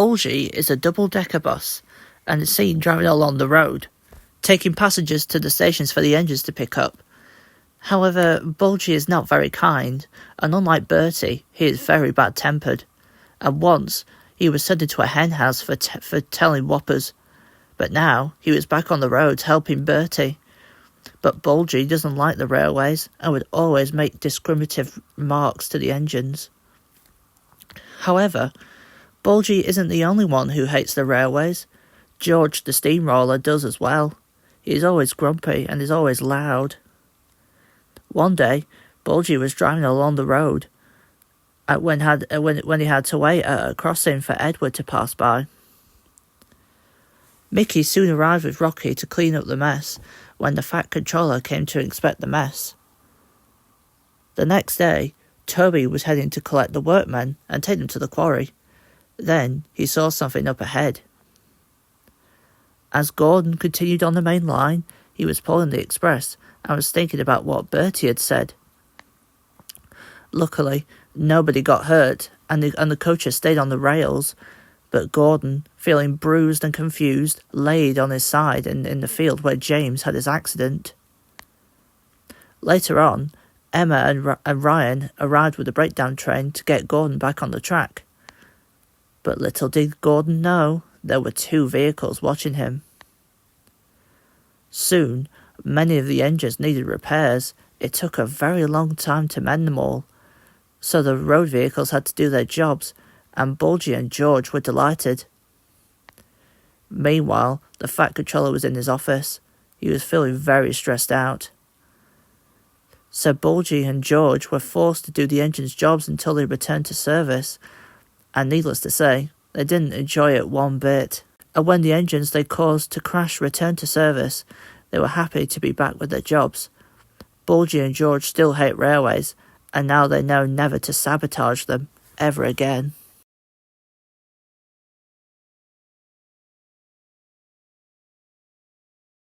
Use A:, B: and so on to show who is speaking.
A: Bulgy is a double-decker bus and is seen driving along the road, taking passengers to the stations for the engines to pick up. However, Bulgy is not very kind, and unlike Bertie, he is very bad-tempered, and once he was sent into a hen house for telling whoppers, but now he was back on the roads helping Bertie. But Bulgy doesn't like the railways and would always make discriminative remarks to the engines. However, Bulgy isn't the only one who hates the railways. George the steamroller does as well. He is always grumpy and is always loud. One day, Bulgy was driving along the road when he had to wait at a crossing for Edward to pass by. Mickey soon arrived with Rocky to clean up the mess when the Fat Controller came to inspect the mess. The next day, Toby was heading to collect the workmen and take them to the quarry. Then he saw something up ahead. As Gordon continued on the main line, he was pulling the express and was thinking about what Bertie had said. Luckily, nobody got hurt and the coaches stayed on the rails, but Gordon, feeling bruised and confused, laid on his side in the field where James had his accident. Later on, Emma and Ryan arrived with the breakdown train to get Gordon back on the track. But little did Gordon know, there were 2 vehicles watching him. Soon, many of the engines needed repairs. It took a very long time to mend them all, so the road vehicles had to do their jobs, and Bulgy and George were delighted. Meanwhile, the Fat Controller was in his office. He was feeling very stressed out. So Bulgy and George were forced to do the engine's jobs until they returned to service, and needless to say, they didn't enjoy it one bit. And when the engines they caused to crash returned to service, they were happy to be back with their jobs. Bulgy and George still hate railways, and now they know never to sabotage them ever again.